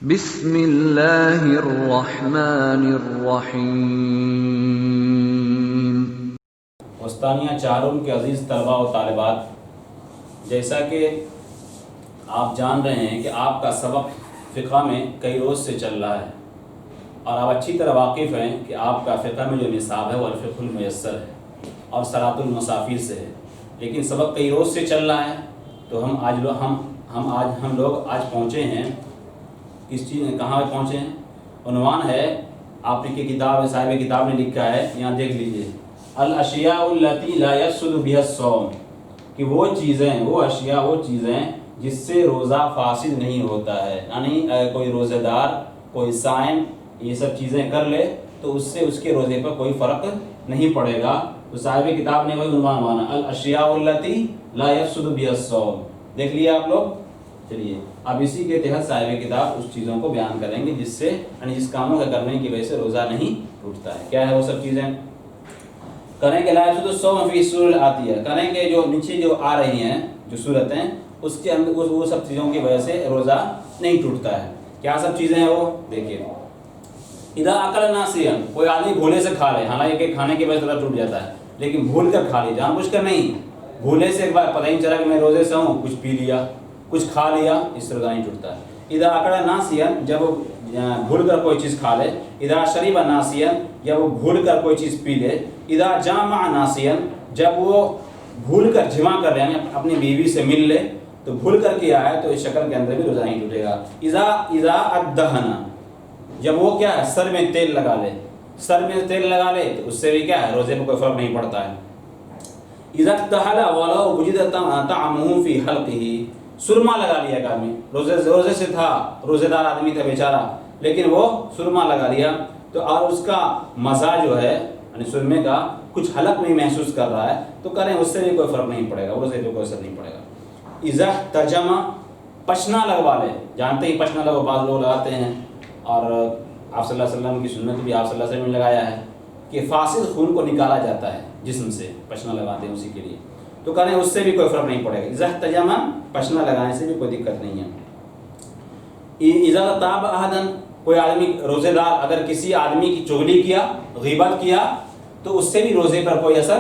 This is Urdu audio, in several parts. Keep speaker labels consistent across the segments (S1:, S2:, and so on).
S1: بسم اللہ الرحمن الرحیم۔
S2: وسطانیہ چہارم کے عزیز طلباء و طالبات، جیسا کہ آپ جان رہے ہیں کہ آپ کا سبق فقہ میں کئی روز سے چل رہا ہے اور آپ اچھی طرح واقف ہیں کہ آپ کا فقہ میں جو نصاب ہے وہ الفقہ المیسر ہے اور صراط المسافر سے ہے، لیکن سبق کئی روز سے چل رہا ہے تو ہم لوگ آج پہنچے ہیں کس چیز کہاں پہنچے ہیں؟ عنوان ہے آپ کی کتاب صاحب کتاب نے لکھا ہے، یہاں دیکھ لیجئے، الاشیاء التی لا یفسد بها الصوم، کہ وہ چیزیں جس سے روزہ فاسد نہیں ہوتا ہے، یعنی کوئی روزہ دار کوئی صائم یہ سب چیزیں کر لے تو اس سے اس کے روزے پر کوئی فرق نہیں پڑے گا۔ تو صاحب کتاب نے وہی عنوان مانا، الاشیاء التی لا یفسد بها الصوم، دیکھ لیے آپ لوگ۔ چلیے اب اسی کے تحت صاحب کتاب اس چیزوں کو بیان کریں گے جس سے یعنی جس کاموں کے کرنے کی وجہ سے روزہ نہیں ٹوٹتا ہے۔ کیا ہے وہ سب چیزیں؟ کریں کہ لا یفسد الصوم فی السور الآتیہ، کریں کہ جو نیچے جو آ رہی ہیں جو صورتیں اس کے اندر وہ سب چیزوں کی وجہ سے روزہ نہیں ٹوٹتا ہے۔ کیا سب چیزیں ہیں وہ؟ دیکھیے، اذا اکل ناسیا، کوئی آدمی بھولے سے کھا لے، حالانکہ کھانے کی وجہ سے روزہ ٹوٹ جاتا ہے، لیکن بھول کر کھا لے، جان بوجھ کر نہیں، بھولے سے ایک بار پتہ ہی نہیں چلا کہ میں روزے سے ہوں، کچھ پی لیا کچھ کھا لیا، اس سے روزہ نہیں ٹوٹتا ہے۔ اذا اکل ناسیا، جب وہ بھول کر کوئی چیز کھا لے، اذا شرب ناسیا، جب وہ بھول کر کوئی چیز پی لے، اذا جامع ناسیا، جب وہ بھول کر جمع کر لے یعنی اپنی بیوی سے مل لے تو بھول کر کیا ہے تو اس شکل کے اندر بھی روزہ نہیں ٹوٹے گا۔ اذا ادہن، جب وہ کیا ہے سر میں تیل لگا لے، سر میں تیل لگا لے تو اس سے بھی کیا ہے روزے پر کوئی فرق نہیں پڑتا ہے۔ اذا اکتحل ولو وجد طعمه في حلقه، سرما لگا لیا ایک آدمی، روزے سے تھا، روزے دار آدمی تھا بیچارہ، لیکن وہ سرما لگا لیا تو اور اس کا مزہ جو ہے یعنی سرمے کا کچھ حلق میں محسوس کر رہا ہے تو کریں، اس سے بھی کوئی فرق نہیں پڑے گا، روزے پہ کوئی اثر نہیں پڑے گا۔ اذا احتجم، پشنا لگوا لے، جانتے ہی پشنا لگوا بعض لوگ لگاتے ہیں اور آپ صلی اللہ علیہ وسلم کی سنت بھی آپ صلی اللہ علیہ وسلم نے لگایا ہے کہ فاسد خون کو نکالا جاتا ہے جسم سے، پشنا لگاتے ہیں اسی کے لیے، تو کریں اس سے بھی کوئی فرق نہیں پڑے گا۔ اذا احتجم، پشنا لگانے سے بھی کوئی دقت نہیں ہے۔ اذا طاب احدن، کوئی آدمی روزے دار اگر کسی آدمی کی چغلی کیا، غیبت کیا تو اس سے بھی روزے پر کوئی اثر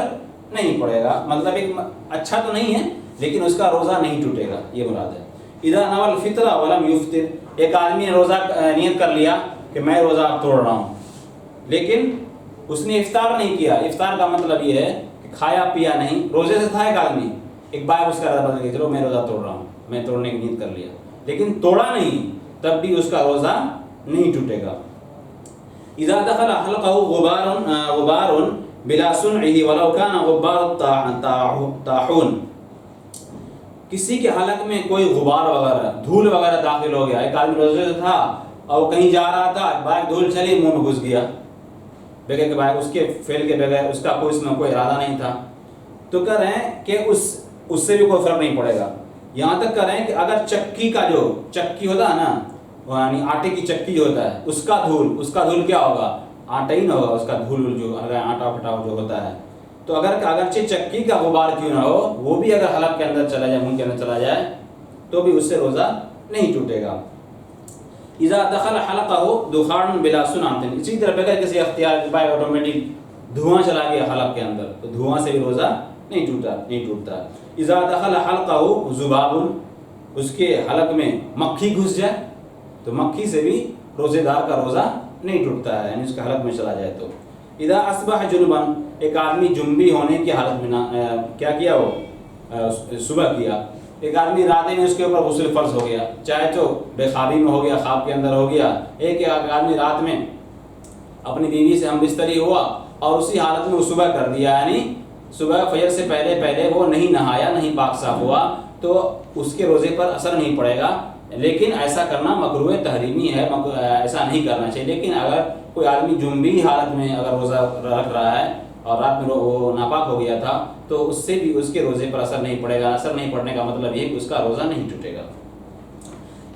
S2: نہیں پڑے گا، مطلب ایک اچھا تو نہیں ہے لیکن اس کا روزہ نہیں ٹوٹے گا، یہ مراد ہے۔ اذا نوى الفطر ولم يفطر، ایک آدمی نے روزہ نیت کر لیا کہ میں روزہ توڑ رہا ہوں لیکن اس نے افطار نہیں کیا، افطار کا مطلب یہ ہے کہ کھایا پیا نہیں، روزے سے تھا ایک آدمی، ایک بار اس کا ارادہ بدل گیا، چلو میں روزہ توڑ رہا ہوں، میں توڑنے کی نیت کر لیا لیکن توڑا نہیں، تب بھی اس کا روزہ نہیں ٹوٹے گا۔ اذا دخل حلقه غبار بلا صنعه ولو كان غبار طاحون، کسی کے حلق میں کوئی غبار وغیرہ دھول وغیرہ داخل ہو گیا، ایک آدمی روزے سے تھا اور کہیں جا رہا تھا، باہر دھول چلی منہ میں گھس گیا بغیر کہ باہر اس کے فعل کے بغیر، اس کا کوئی اس میں کوئی ارادہ نہیں تھا، تو کہہ رہے ہیں کہ اس سے بھی کوئی فرق نہیں پڑے گا۔ یہاں تک کہہ رہے ہیں کہ اگر چکی کا جو چکی ہوتا ہے نا، یعنی آٹے کی چکی جو ہوتا ہے اس کا دھول کیا ہوگا؟ آٹا ہی نہ ہوگا، اس کا دھول جو آٹا پھٹا جو ہوتا ہے، تو اگرچہ چکی کا غبار کیوں نہ ہو وہ بھی اگر حلق کے اندر چلا جائے، منہ کے اندر چلا جائے تو بھی اس سے روزہ نہیں ٹوٹے گا۔ اذا دخل حلقه دخان بلا صنعۃ، اسی طرح بغیر کسی اختیار کے بعد آٹومیٹک دھواں چلا گیا حلق کے اندر تو دھواں سے بھی روزہ نہیں ٹوٹتا۔ اذا دخل حلقه ذباب، اس کے حلق میں مکھی گھس جائے تو مکھی سے بھی روزے دار کا روزہ نہیں ٹوٹتا ہے، یعنی اس کے حلق میں چلا جائے تو۔ اذا اصبح جنبا، ایک آدمی جنبی ہونے کی حالت میں کیا کیا، وہ صبح کیا، ایک آدمی رات میں اس کے اوپر غسل فرض ہو گیا، چاہے تو بے خوابی میں ہو گیا، خواب کے اندر ہو گیا، ایک آدمی رات میں اپنی بیوی سے ہم بستری ہوا اور اسی حالت میں وہ صبح کر دیا، یعنی صبح فجر سے پہلے وہ نہیں نہایا، نہیں پاک صاف ہوا تو اس کے روزے پر اثر نہیں پڑے گا، لیکن ایسا کرنا مکروہ تحریمی ہے، ایسا نہیں کرنا چاہیے۔ لیکن اگر کوئی آدمی جنبی حالت میں اگر روزہ رکھ رہا ہے اور رات میں وہ ناپاک ہو گیا تھا تو اس سے بھی اس کے روزے پر اثر نہیں پڑے گا، اثر نہیں پڑنے کا مطلب یہ کہ اس کا روزہ نہیں ٹوٹے گا۔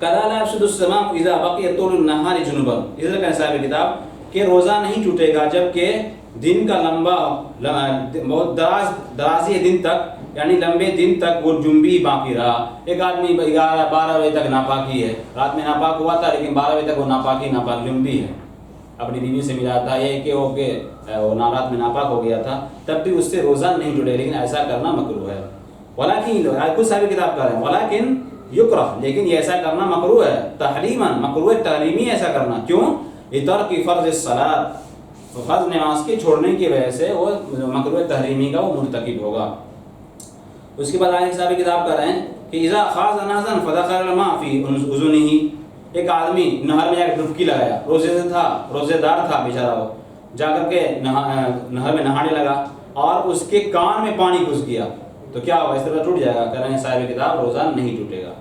S2: قَالَ لَا يَفْسُدُ الصِّيَامُ إِذَا بَقِيَ طُولُ النَّهَارِ جُنُبًا، اس طرح صاحب کتاب کہ روزہ نہیں ٹوٹے گا جبکہ دن کا لمبا بہت درازی دن تک یعنی لمبے دن تک وہ جنبی باقی رہا. ایک آدمی 11-12 بجے تک ناپاکی ہے, رات میں ناپاک ہوا تھا لیکن 12 بجے تک وہ ناپاک جنبی ہے, اپنی بیوی سے ملا تھا, یہ کہ وہ رات میں ناپاک ہو گیا تھا, تب بھی اس سے روزہ نہیں ٹوٹے, لیکن ایسا کرنا مکروہ ہے. ولیکن کچھ صاحب کتاب کر رہے ہیں ولیکن یکرہ, لیکن یہ ایسا کرنا مکروہ ہے, تحریما, مکروہ تحریمی ایسا کرنا. کیوں؟ لترک فرض الصلاۃ, فرض نماز کے چھوڑنے کی وجہ سے وہ مکروہ تحریمی کا وہ مرتکب ہوگا. اس کے بعد آگے صاحب کتاب کر رہے ہیں کہ اذا خاض نازا فدخل الماء فی اذنہ, ایک آدمی نہر میں جا کے ڈبکی لگایا, روزے سے تھا, روزے دار تھا بیچارہ, وہ جا کر کے نہر میں نہانے لگا اور اس کے کان میں پانی گھس گیا, تو کیا ہوگا؟ اس طرح ٹوٹ جائے گا. کہہ رہے ہیں صاحب کتاب روزہ نہیں ٹوٹے گا.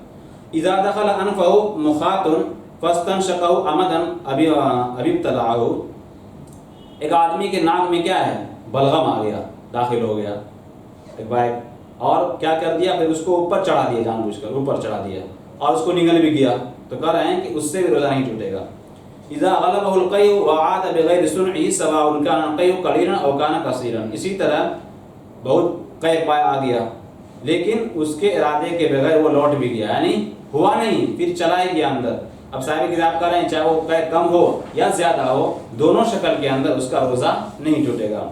S2: اذا دخل انفہ مخاط فاستنشقہ عمدا ابتلعہ, ایک آدمی کے ناک میں کیا ہے؟ بلغم آ گیا, داخل ہو گیا ایک بائک, اور کیا کر دیا؟ پھر اس کو اوپر چڑھا دیا, جان بوجھ کر اوپر چڑھا دیا اور اس کو نگل بھی گیا, تو کہہ رہے ہیں کہ اس سے بھی روزہ نہیں ٹوٹے گا. اذا غلبہ القیء وعاد بغیر صنعہ سواء کان القیء قلیلا او کان کثیرا, اسی طرح بہت قے پائے آ گیا لیکن اس کے ارادے کے بغیر وہ لوٹ بھی گیا, یعنی ہوا نہیں, پھر چلا ہی گیا اندر. اب صاحب کتاب کر رہے ہیں چاہے وہ قے کم ہو یا زیادہ ہو, دونوں شکل کے اندر اس کا روزہ نہیں ٹوٹے گا.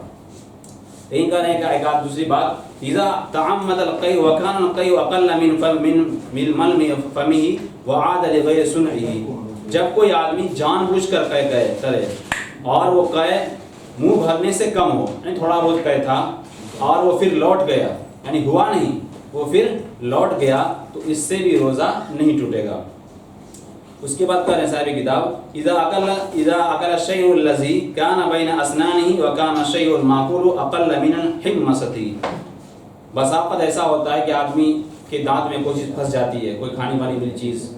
S2: لیکن کہہ رہے ہیں کہ ایک آدھ دوسری بات, اذا تعمد القیء وکان القیء اقل من ملم فمہ وعاد لغیر صنعہ, جب کوئی آدمی جان بوجھ کر قے کرے اور وہ قے منہ بھرنے سے کم ہو, یعنی تھوڑا بہت قے تھا اور وہ پھر لوٹ گیا, یعنی ہوا نہیں, وہ پھر لوٹ گیا, تو اس سے بھی روزہ نہیں ٹوٹے گا. اس کے بعد کہہ رہے ہیں صاحب کتاب اذا اکل الشیء الذی کان بین اسنانہ وکان الشیء الماکول اقل من الحمصۃ, بس اوقات ایسا ہوتا ہے کہ آدمی کے دانت میں کوئی چیز پھنس جاتی ہے, کوئی کھانے والی چیز,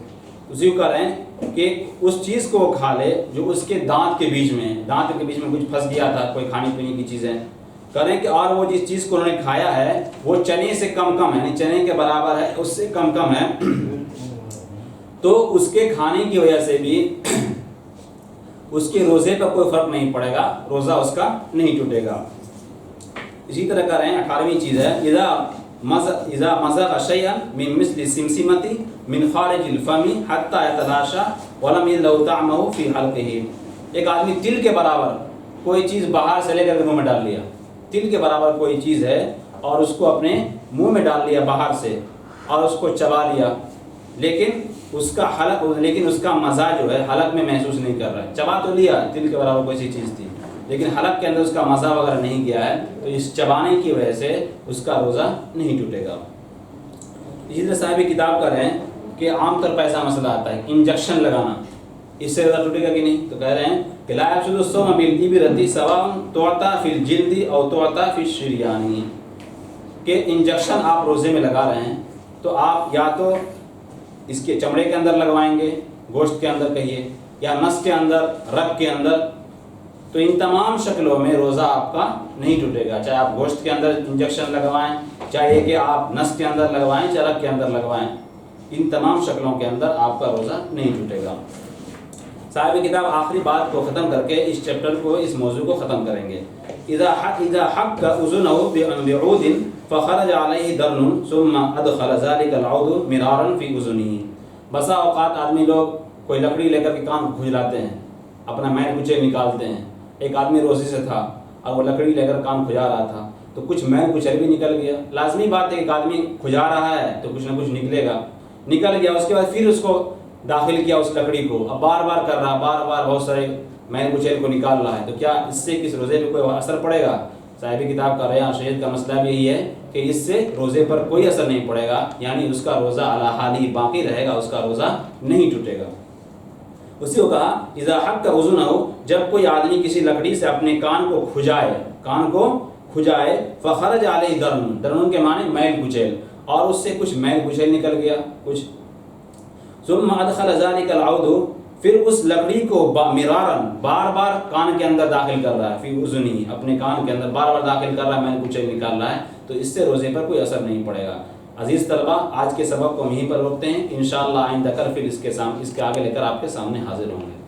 S2: اسی کو کہہ رہے ہیں کہ اس چیز کو کھا لے جو اس کے دانت کے بیچ میں کچھ پھنس گیا تھا, کوئی کھانے پینے کی چیزیں, کریں کہ اور وہ جس چیز کو انہوں نے کھایا ہے وہ چنے سے کم ہے, یعنی چنے کے برابر ہے, اس سے کم ہے, تو اس کے کھانے کی وجہ سے بھی اس کے روزے پر کوئی فرق نہیں پڑے گا, روزہ اس کا نہیں ٹوٹے گا. اسی طرح کر رہے ہیں 18ویں چیز ہے اذا مزغ شیئا من مثل السمسمۃ من خارج الفم حتى يتلاشى ولم يذوق طعمه في حلقه, ایک آدمی تل کے برابر کوئی چیز باہر سے لے کر منہ میں ڈال لیا, تل کے برابر کوئی چیز ہے اور اس کو اپنے منہ میں ڈال لیا باہر سے اور اس کو چبا لیا, لیکن اس کا مزہ جو ہے حلق میں محسوس نہیں کر رہا ہے. چبا تو لیا, تل کے برابر کوئی سی چیز تھی, لیکن حلق کے اندر اس کا مزہ وغیرہ نہیں گیا ہے, تو اس چبانے کی وجہ سے اس کا روزہ نہیں ٹوٹے گا. اسی طرح صاحب کتاب کر رہے ہیں کہ عام طور پر ایسا مسئلہ آتا ہے انجیکشن لگانا, اس سے روزہ ٹوٹے گا کہ نہیں؟ تو کہہ رہے ہیں کہ لا يفسد الصوم بالإبرة سواء تعطى في الجلد او تعطى في الشريان, کہ انجیکشن آپ روزے میں لگا رہے ہیں تو آپ یا تو اس کے چمڑے کے اندر لگوائیں گے, گوشت کے اندر کہیے, یا نس کے اندر, رگ کے اندر, تو ان تمام شکلوں میں روزہ آپ کا نہیں ٹوٹے گا. چاہے آپ گوشت کے اندر انجیکشن لگوائیں, چاہے کہ آپ نس کے اندر لگوائیں, چاہے رگ کے اندر لگوائیں, ان تمام شکلوں کے اندر آپ کا روزہ نہیں ٹوٹے گا. صاحب کتاب آخری بات کو ختم کر کے اس چیپٹر کو, اس موضوع کو ختم کریں گے. اذا حق اذنه بعود فخرج علیہ درن ثم ادخل ذلك العود مرارا في اذنه, بسا اوقات آدمی لوگ کوئی لکڑی لے کر کے کان کھجلاتے ہیں, اپنا میل کچے نکالتے ہیں. ایک آدمی روزے سے تھا اور وہ لکڑی لے کر کان کھجا رہا تھا, تو کچھ میل کچھ بھی نکل گیا. لازمی بات ہے کہ ایک آدمی کھجا رہا ہے تو کچھ نہ کچھ نکلے گا, نکل گیا. اس کے بعد پھر اس کو داخل کیا اس لکڑی کو, اب بار بار کر رہا, بار بار بہت سارے میل کچیل کو نکال رہا ہے, تو کیا اس سے کس روزے پہ کوئی اثر پڑے گا؟ صاحب کتاب کا رہا شہید کا مسئلہ بھی یہی ہے کہ اس سے روزے پر کوئی اثر نہیں پڑے گا, یعنی اس کا روزہ علی حال ہی باقی رہے گا, اس کا روزہ نہیں ٹوٹے گا. اسی کو کہا اذا حق اذنہ, جب کوئی آدمی کسی لکڑی سے اپنے کان کو کھجائے فخرج علیہ درن, درن کے معنی میل کچیل, اور اس سے کچھ میل کچیل نکل گیا کچھ. ثم ادخل ذلك العود, پھر اس لکڑی کو مرارن بار بار کان کے اندر داخل کر رہا ہے, فی اذنی, اپنے کان کے اندر بار بار داخل کر رہا ہے, میل کچیل نکال رہا ہے, تو اس سے روزے پر کوئی اثر نہیں پڑے گا. عزیز طلبہ, آج کے سبق کو ہم یہیں پر روکتے ہیں. انشاءاللہ آئندہ کل پھر اس کے آگے لے کر آپ کے سامنے حاضر ہوں گے.